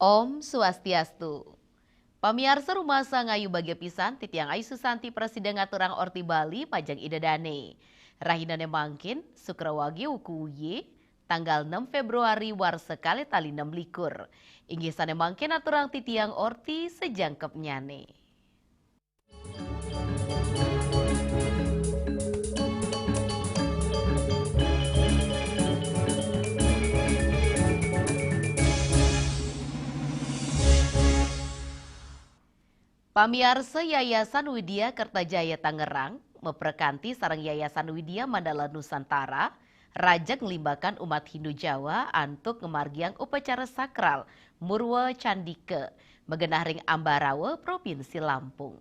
Om Swastiastu. Pamiarsa rumah sangayu bagia pisan titiang ayu Susanti Presiden ngaturang orti Bali pajang idadane. Rahinane mangkin Sukrawagi ukuye tanggal 6 Februari war sekali tali 6 likur. Inggisane mangkin aturang titiang orti sejangkep nyane. Pamiarsa Yayasan Widya Kertajaya Tangerang memperkanti sarang Yayasan Widya Mandala Nusantara rajak ngelimbakan umat Hindu Jawa antuk ngemargiang upacara sakral Murwa Candike megenah ring Ambarawa Provinsi Lampung.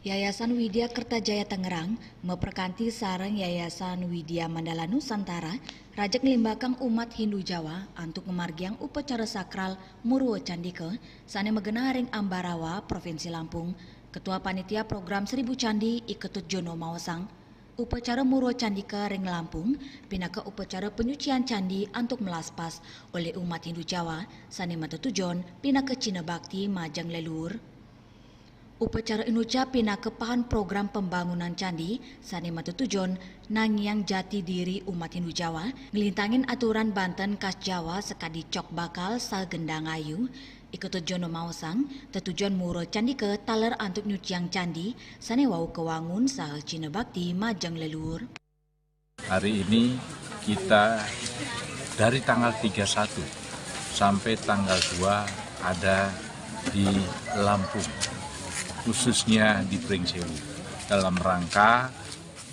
Yayasan Widya Kertajaya Tangerang memperkanti sarang Yayasan Widya Mandala Nusantara rajak ngelimbakang umat Hindu Jawa untuk memargiang upacara sakral Murwa Candike sane megenah ring Ambarawa Provinsi Lampung. Ketua Panitia Program 1000 Candi Iketut Jono Mawasang. Upacara Murwa Candike ring Lampung pinaka upacara penyucian candi untuk melaspas oleh umat Hindu Jawa sane matutujon pinaka Cina Bakti Majang Leluhur. Upacara inuca pinaka pahan program pembangunan candi sane matutujon nangyang jati diri umat Hindu Jawa ngelintangin aturan Banten khas Jawa sekadi cok bakal sal gendang ayu Iketut Jono Mawasang tetujuan Murwa Candike taler antuk nyuciang candi sane wau kewangun sal Cina Bakti Majang Leluhur. Hari ini kita dari tanggal 31 sampai tanggal 2 ada di Lampung, khususnya di Pringsewu, dalam rangka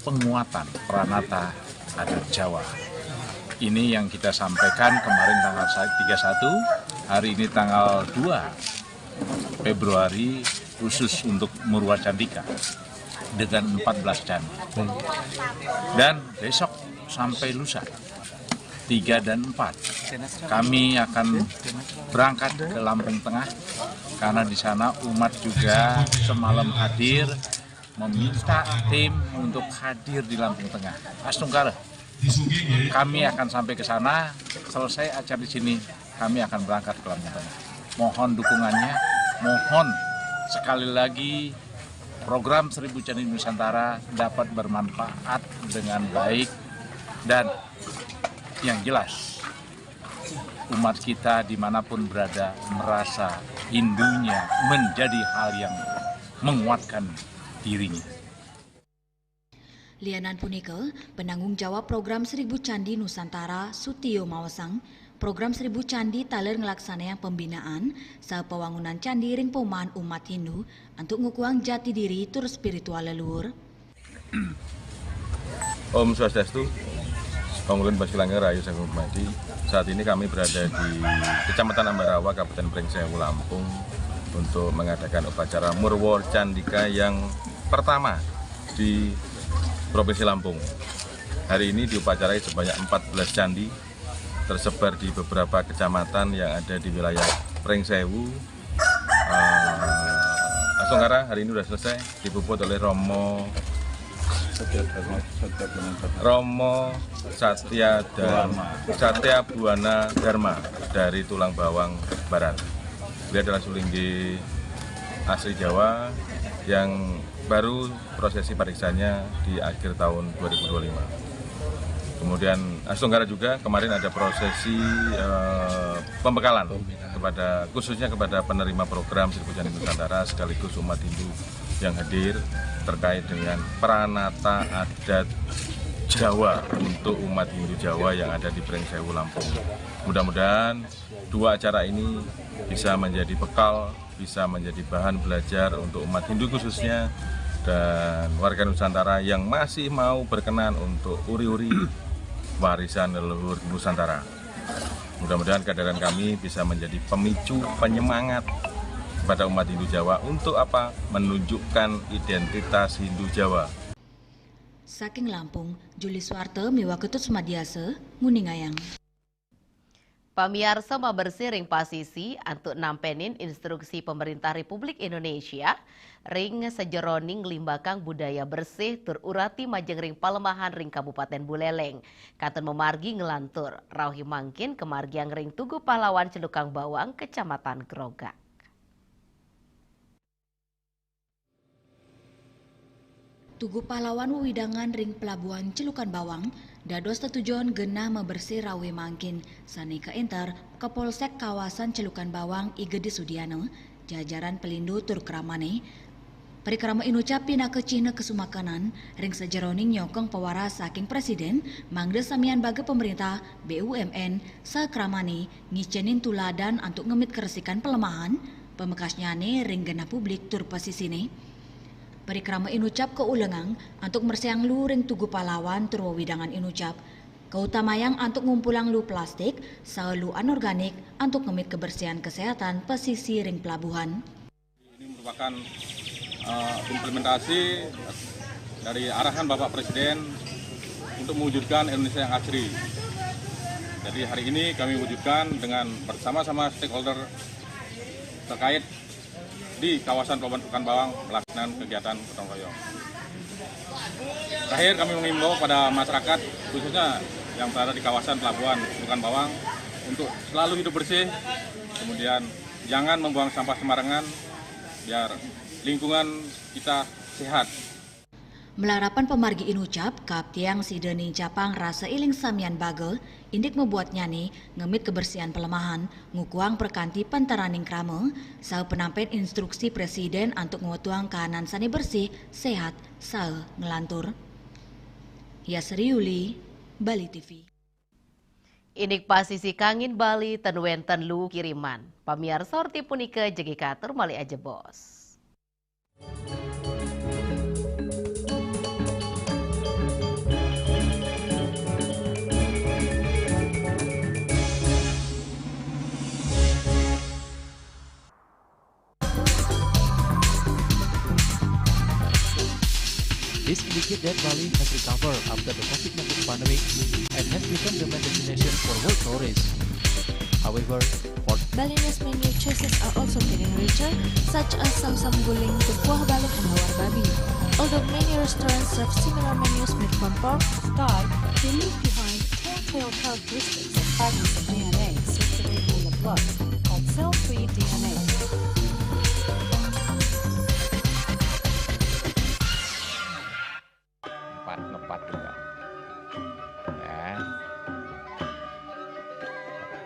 penguatan Pranata Adat Jawa. Ini yang kita sampaikan kemarin tanggal 31, hari ini tanggal 2 Februari khusus untuk Murwa Candika dengan 14 candi. Dan besok sampai lusa 3 dan 4 kami akan berangkat ke Lampung Tengah karena di sana umat juga semalam hadir meminta tim untuk hadir di Lampung Tengah. Astungkara, kami akan sampai ke sana, selesai acara di sini kami akan berangkat ke Lampung Tengah. Mohon dukungannya, mohon sekali lagi program 1000 Candi Nusantara dapat bermanfaat dengan baik dan yang jelas umat kita dimanapun berada merasa Hindunya menjadi hal yang menguatkan dirinya. Lianan punika penanggung jawab program 1000 Candi Nusantara Sutio Mawasang program 1000 Candi taler ngelaksanaan pembinaan saha pewangunan candi ring perumahan umat Hindu untuk ngukuang jati diri tur spiritual leluhur. Om Swastiastu. Pangulun Basilangar Rayu Sang Hormati. Saat ini kami berada di Kecamatan Ambarawa, Kabupaten Pringsewu, Lampung untuk mengadakan upacara Murwa Candika yang pertama di Provinsi Lampung. Hari ini diupacarai sebanyak 14 candi tersebar di beberapa kecamatan yang ada di wilayah Pringsewu. Asungkara hari ini sudah selesai dipuput oleh Romo Satya Buana Dharma dari Tulang Bawang Barat. Beliau adalah sulinggi asli Jawa yang baru prosesi pariksanya di akhir tahun 2025. Kemudian Astunggara juga kemarin ada prosesi pembekalan kepada khususnya kepada penerima program 1000 Candi Nusantara sekaligus umat Hindu yang hadir terkait dengan Pranata Adat Jawa untuk umat Hindu Jawa yang ada di Prengsewu, Lampung. Mudah-mudahan dua acara ini bisa menjadi bekal, bisa menjadi bahan belajar untuk umat Hindu khususnya dan warga Nusantara yang masih mau berkenan untuk uri-uri warisan leluhur Nusantara. Mudah-mudahan kehadiran kami bisa menjadi pemicu penyemangat kepada umat Hindu Jawa untuk apa? Menunjukkan identitas Hindu Jawa. Saking Lampung, Juli Suarte miwa Ketut Sumadiase, Nguningayang. Pamiarsa mabersih ring pasisi untuk nampenin instruksi pemerintah Republik Indonesia ring sejeroning limbakang budaya bersih tururati majeng ring palemahan ring Kabupaten Buleleng. Kanton memargi ngelantur, rauhi mangkin kemargiang ring Tugu Pahlawan Celukang Bawang, Kecamatan Grogak. Tugu Pahlawan Widangan ring Pelabuhan Celukan Bawang, dados tetujuan genah membersih rawe mangkin, sani ke enter ke Polsek kawasan Celukan Bawang Igede Sudiano, jajaran pelindu tur keramane, perikrama inucap pina ke Cina kesumakanan, ring sejeroning nyokong pewaras saking Presiden, mangde samian bagi pemerintah, BUMN, sakramane, ngicenin tuladan untuk ngemit keresikan pelemahan, pemekasnya ring genah publik tur pasisine. Perikrama inucap keulengang untuk mersiang lu ring Tugu Pahlawan turwa widangan inucap keutamayang untuk ngumpulang lu plastik lu anorganik untuk ngemit kebersihan kesehatan pesisi ring pelabuhan. Ini merupakan implementasi dari arahan Bapak Presiden untuk mewujudkan Indonesia yang asri. Jadi hari ini kami wujudkan dengan bersama-sama stakeholder terkait di kawasan Pelabuhan Celukan Bawang melaksanakan kegiatan gotong royong. Terakhir kami mengimbau pada masyarakat khususnya yang berada di kawasan Pelabuhan Celukan Bawang untuk selalu hidup bersih, kemudian jangan membuang sampah sembarangan biar lingkungan kita sehat. Melarapan pemargi inucap, kap tiang sideni capang rasa iling samian bagel, indik membuat nyani, ngemit kebersihan pelemahan, ngukuang perkanti pantaraning krame, sau penampen instruksi Presiden untuk ngutuang kahanan sani bersih, sehat, sau ngelantur. Yasri Yuli, Bali TV. Indik pasisi kangin Bali tenwenten lu kiriman. Pamiarsa orti punika jegi katur mali aja bos. This indicates that Bali has recovered after the COVID-19 pandemic and has become the main destination for world tourists. However, for Balinese menu choices are also getting richer, such as Samsam Guling, Kuah Balik, and Hawar Babi. Although many restaurants serve similar menus made from pork, Sky, they leave behind telltale characteristics and fragments of DNA circulating in the blood, called cell-free DNA. Ngepat juga ya,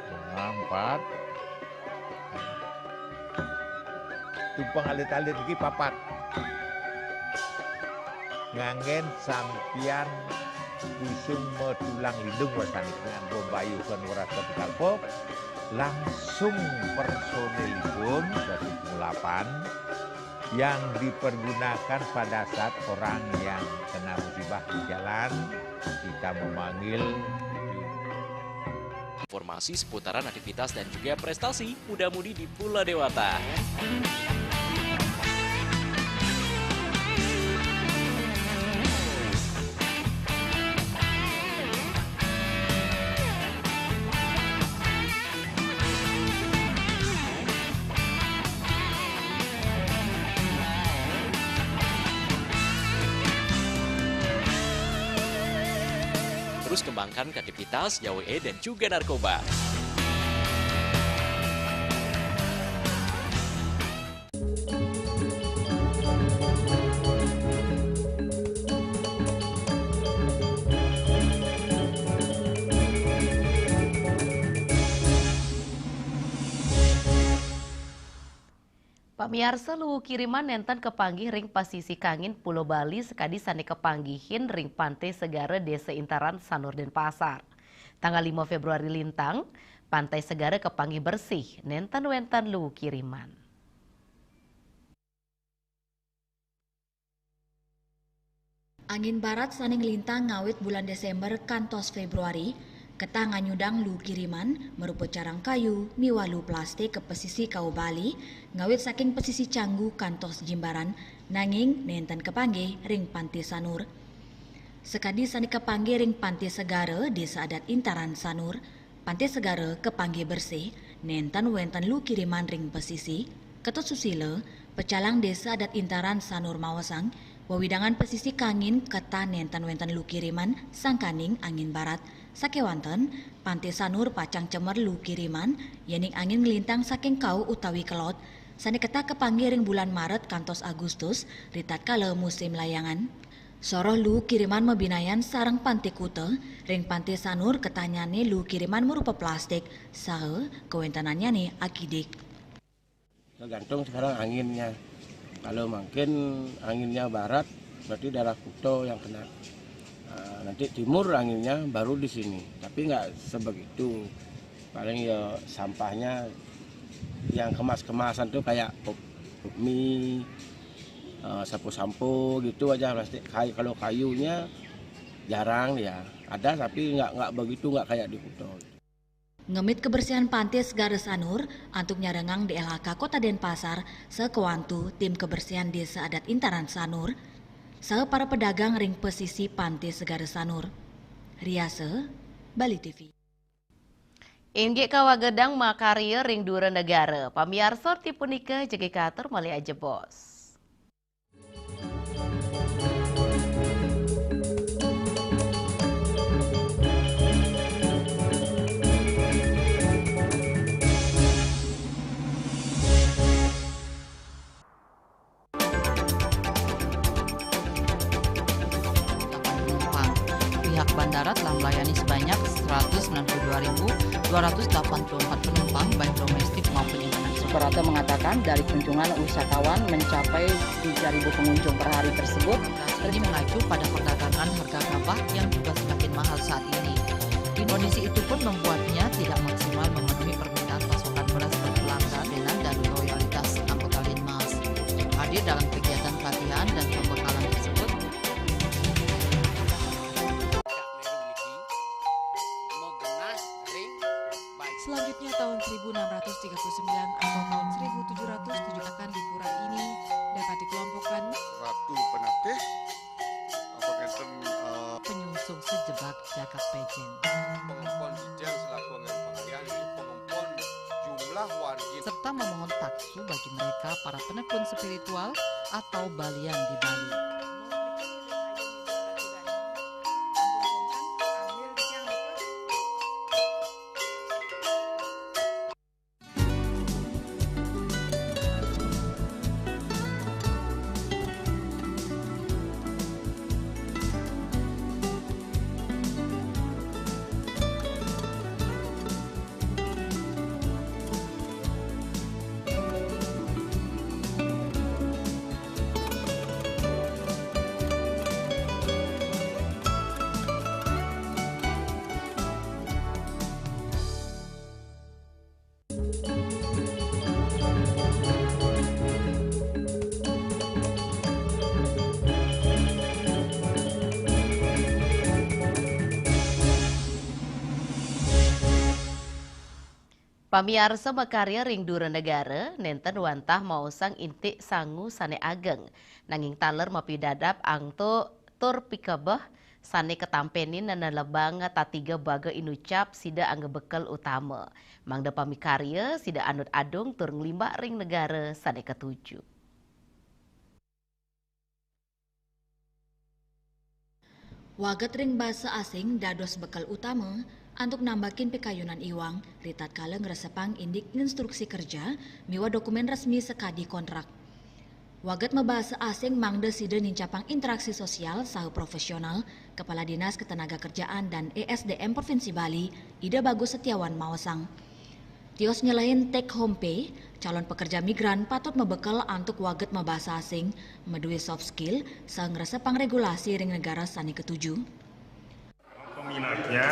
bunga 4 tumpang alit-alit lagi papat ngangen sampian kusung metulang lindung wasani dengan bombayu kan warasa kalpop langsung personelipun 108 yang dipergunakan pada saat orang yang kena musibah di jalan, kita memanggil. Informasi seputaran aktivitas dan juga prestasi muda-mudi di Pulau Dewata. Terus kembangkan kreativitas, YWE, dan juga narkoba. Pamiarsa luwu kiriman nenten kepanggih ring pasisi kangin Pulau Bali sekadi sane kepanggihin ring Pantai Segara Desa Intaran Sanur Denpasar. Tanggal 5 Februari lintang, Pantai Segara kepanggih bersih nenten wentan luwu kiriman. Angin barat saning lintang ngawit bulan Desember kantos Februari, ketah nganyudang lu kiriman merupa carang kayu miwalu plastik ke pesisi kau Bali ngawit saking pesisi Canggu kantos Jimbaran nanging nenten kepanggih ring Pantai Sanur. Sekadi sani kepanggih ring Pantai Segara Desa Adat Intaran Sanur, Pantai Segara kepanggih bersih nenten wentan lu kiriman ring pesisi, ketot susila pecalang Desa Adat Intaran Sanur Mawasang, wawidangan pesisi kangin ketah nenten wentan lu kiriman sangkaning angin barat. Sakewanten, Pantai Sanur pacang cemer lu kiriman, yening angin ngelintang saking kau utawi kelot, sani ketah kepanggih ring bulan Maret kantos Agustus, ritat kala musim layangan. Soroh lu kiriman mebinayan sarang Pantai Kuta, ring Pantai Sanur ketanyane lu kiriman merupa plastik, sahe kewentanannya nih akidik. Tergantung sekarang anginnya, kalau makin anginnya barat, berarti daerah Kuta yang kena. Nanti timur anginnya baru di sini, tapi nggak sebegitu. Paling ya sampahnya yang kemas-kemasan tuh kayak pop mie, sampo-sampo gitu aja plastik. Kalau kayunya jarang ya, ada tapi nggak begitu, nggak kayak di Kuta. Ngemit kebersihan Pantai Segara Sanur, antuk nyarengang di LHK Kota Denpasar, sekewantu tim kebersihan Desa Adat Intaran Sanur, saha para pedagang ring pesisi Pantai Segara Sanur. Riase, Bali TV. Inggih kawagedang makarya ring dura negara, pamiarsa tipunika jegi katur mali aja bos. Bandara telah melayani sebanyak 192.284 penumpang baik domestik maupun internasional. Operator mengatakan dari kunjungan wisatawan mencapai 3.000 pengunjung per hari tersebut. Ini mengacu pada perdagangan harga gabah yang juga semakin mahal saat ini. Kondisi itu pun membuatnya tidak maksimal memenuhi permintaan pasokan beras berkelangkaan dengan dan loyalitas anggota Linmas. Hadir dalam kegiatan pelatihan dan pembekalan tersebut, selanjutnya tahun 1639 atau tahun 1707 akan di pura ini dapat dikelompokkan Ratu Penatih, penyusup sejebak Jakab Pejen, pengempon Dijang selaku pengalian pengempon jumlah warga, serta memohon taksu bagi mereka para penekun spiritual atau balian di Bali. Pamiarsa makarya ring dura negara, nenten wantah mausang intik sangu sane ageng. Nanging taler mapidadap angto tur pikabah sane ketampenin nana lebang tatiga baga inucap sida angga bekal utama. Mangda pamikarya sida anut adung tur nglimba ring negara sane ketujuh. Waget ring bahasa asing dados bekal utama untuk nambakin pekayunan iwang, ritat kala ngresepang indik instruksi kerja, miwa dokumen resmi sekadi kontrak. Waget membahasa asing mangde sida nincapang interaksi sosial saha profesional, Kepala Dinas Ketenaga Kerjaan dan ESDM Provinsi Bali, Ida Bagus Setiawan Mawasang. Tios nyelain take home pay, calon pekerja migran patut membekal antuk waget bahasa asing, medui soft skill, sangrasa pangregulasi ring negara sani ketujuh. Peminatnya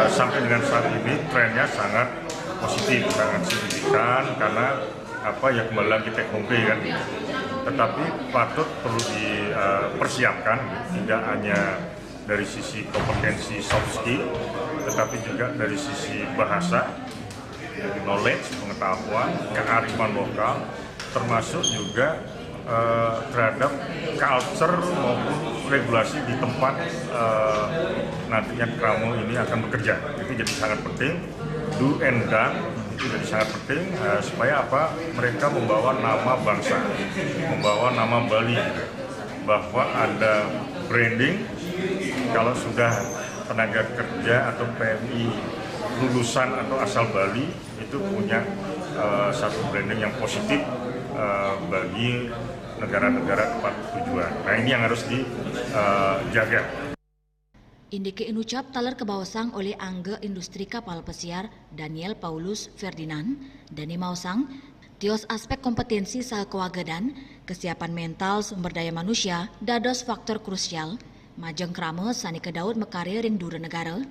sampai dengan saat ini trennya sangat positif, sangat signifikan karena kembali lagi take home pay kan. Tetapi patut perlu dipersiapkan tidak hanya dari sisi kompetensi soft skill, tetapi juga dari sisi bahasa, knowledge, pengetahuan, kearifan lokal, termasuk juga terhadap culture maupun regulasi di tempat nantinya Kramo ini akan bekerja. Itu jadi sangat penting, do and done itu jadi sangat penting supaya mereka membawa nama bangsa, membawa nama Bali, bahwa ada branding kalau sudah tenaga kerja atau PMI lulusan atau asal Bali itu punya satu branding yang positif bagi negara-negara tempat tujuan. Nah ini yang harus dijaga. Indike inucap taler kebawasang oleh Angga Industri Kapal Pesiar Daniel Paulus Ferdinand dan mausang tios aspek kompetensi saha kewagedan, kesiapan mental sumber daya manusia dados faktor krusial majeng krama sani kedaud mekarya ring dura negara.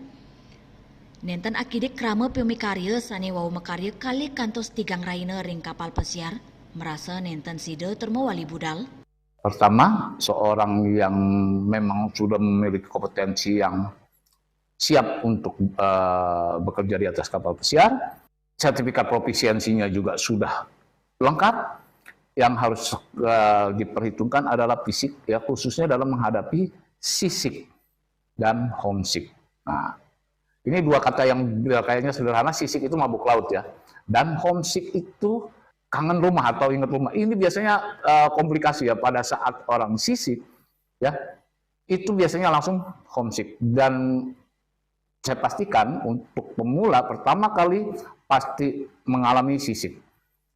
Nenten akidik krama pemikarya sani wau mekarya kali kantos tigang raina ring kapal pesiar merasa nenten sida termawali budal. Pertama, seorang yang memang sudah memiliki kompetensi yang siap untuk bekerja di atas kapal pesiar, sertifikat profisiensinya juga sudah lengkap. Yang harus diperhitungkan adalah fisik, ya khususnya dalam menghadapi seasick dan homesick. Nah, ini dua kata yang kayaknya sederhana. Seasick itu mabuk laut ya, dan homesick itu kangen rumah atau ingat rumah. Ini biasanya komplikasi ya pada saat orang seasick ya, itu biasanya langsung homesick. Dan saya pastikan untuk pemula pertama kali pasti mengalami seasick.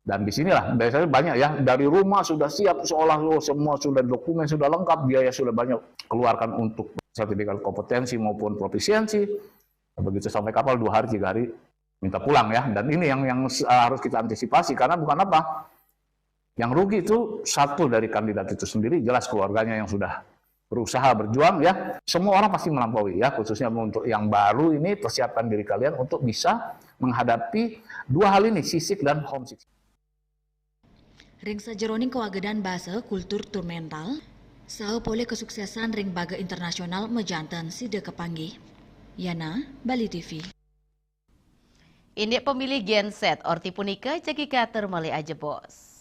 Dan disinilah biasanya banyak ya, dari rumah sudah siap seolah semua sudah dokumen sudah lengkap, biaya sudah banyak keluarkan untuk sertifikat kompetensi maupun profisiensi. Begitu sampai kapal 2 hari 3 hari minta pulang ya. Dan ini yang harus kita antisipasi, karena bukan apa, yang rugi itu satu dari kandidat itu sendiri, jelas keluarganya yang sudah berusaha berjuang ya. Semua orang pasti melampaui ya, khususnya untuk yang baru ini persiapkan diri kalian untuk bisa menghadapi dua hal ini, seasick dan homesick. Ring sajeroning kewagedan bahasa kultur tur mental, saha pole kesuksesan ring baga internasional mejantan sida kepanggih. Yana, Bali TV. Indek pemilih Gen Z orti punika cekika termali aja bos.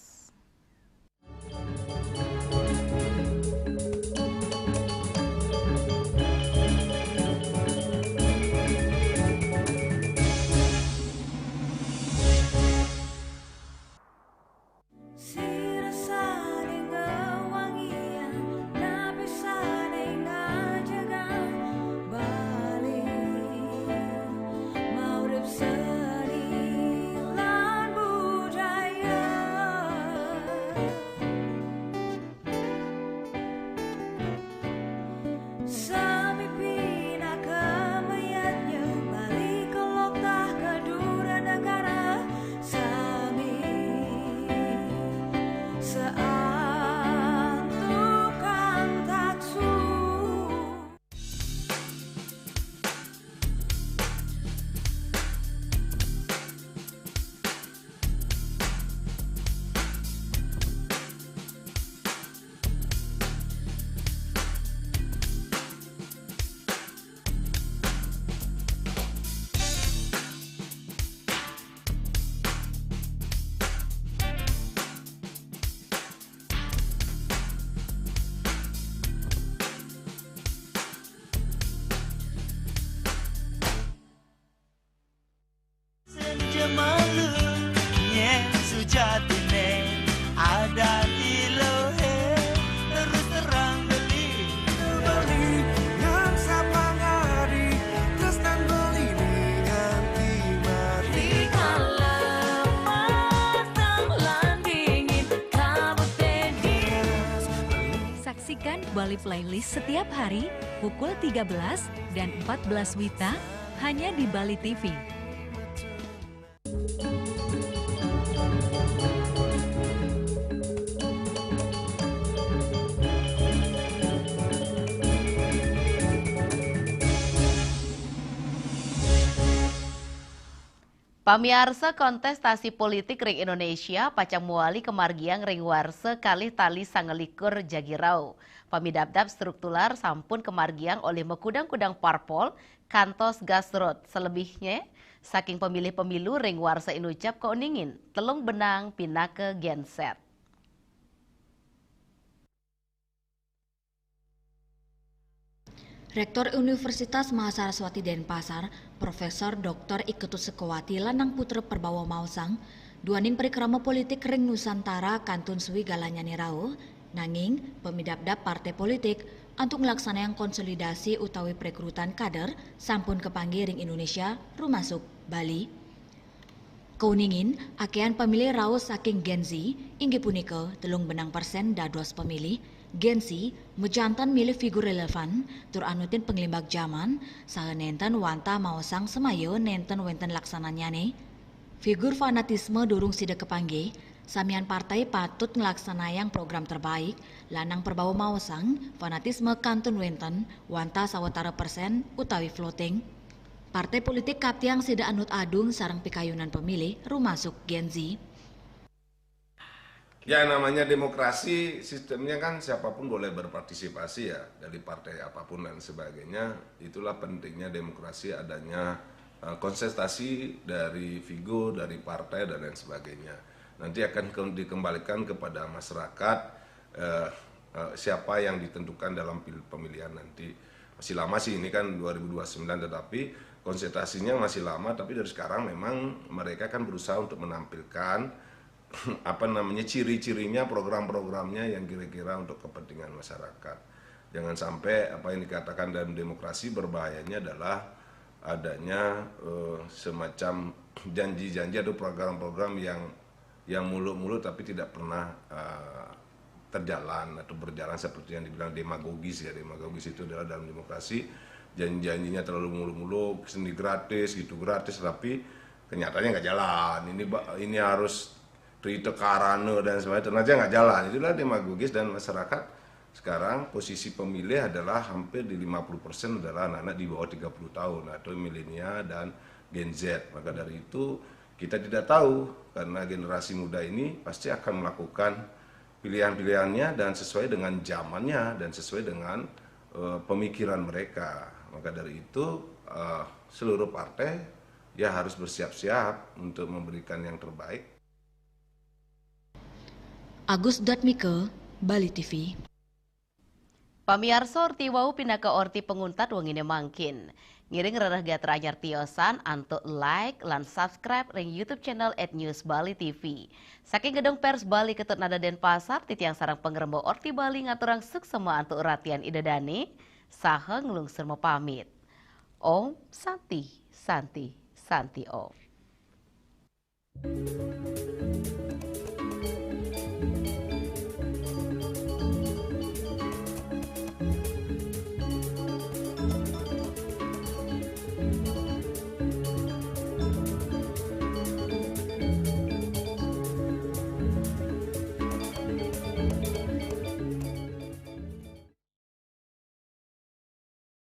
Bali Playlist setiap hari pukul 13 dan 14 WITA hanya di Bali TV. Pamiarsa kontestasi politik ring Indonesia pacang muali kemargiang ring warse kalih tali sangelikur jagirau. Pamidabdab struktular sampun kemargiang oleh mekudang-kudang parpol kantos gasrot. Selebihnya saking pemilih pemilu ring warse inucap keuningin telung benang pinake genset. Rektor Universitas Mahasaraswati Denpasar, Profesor Dr. Iketus Sekowati Lanang Putra Perbawa Mausang, duaning perikrama politik ring Nusantara kantun suwi galanyane rau, nanging pemidabdab partai politik untuk melaksanakan konsolidasi utawi perekrutan kader sampun kepanggih ring Indonesia rumasuk Bali. Keuningin akean pemilih raos saking Gen Z inggih punika 3% dados pemilih Gen Z mejantan milih figur relevan tur anutin penglimbak zaman saha nenten wanta maosang semayo nenten wenten laksananyane. Figur fanatisme durung sida kepanggih samian partai patut ngelaksanayang program terbaik lanang perbawa maosang fanatisme kantun wenten wanta sawetara persen utawi floating. Partai politik katiang sida anut adung sarang pikayunan pemilih rumasuk Gen Z. Ya namanya demokrasi sistemnya kan siapapun boleh berpartisipasi ya dari partai apapun dan sebagainya. Itulah pentingnya demokrasi adanya konsentrasi dari figur, dari partai dan lain sebagainya. Nanti akan dikembalikan kepada masyarakat siapa yang ditentukan dalam pemilihan nanti. Masih lama sih ini kan 2029 tetapi konsentrasinya masih lama tapi dari sekarang memang mereka kan berusaha untuk menampilkan ciri-cirinya, program-programnya yang kira-kira untuk kepentingan masyarakat. Jangan sampai apa yang dikatakan dalam demokrasi berbahayanya adalah adanya semacam janji-janji atau program-program yang muluk-muluk tapi tidak pernah terjalan atau berjalan seperti yang dibilang demagogis ya. Demagogis itu adalah dalam demokrasi janji-janjinya terlalu muluk-muluk, seni gratis gitu gratis tapi kenyataannya nggak jalan. Ini harus Rite Karane dan sebagainya, ternyata nggak jalan. Itulah demagogis dan masyarakat sekarang posisi pemilih adalah hampir di 50% adalah anak-anak di bawah 30 tahun atau milenial dan Gen Z. Maka dari itu kita tidak tahu karena generasi muda ini pasti akan melakukan pilihan-pilihannya dan sesuai dengan zamannya dan sesuai dengan pemikiran mereka. Maka dari itu seluruh partai ya harus bersiap-siap untuk memberikan yang terbaik. Agus Datmike, Bali TV. Pamiarsa orti wau pindah ke orti penguntat wangine mangkin. Ngiring rerah teranyar tiosan antuk like lan subscribe ring YouTube channel @newsbali.tv. Saking gedung pers Bali Ketut Nada Denpasar titiang sarang pengrembo orti Bali ngaturang suksema antuk ratian idedane saha ngelungsur pamit. Om Santi Santi Santi Om.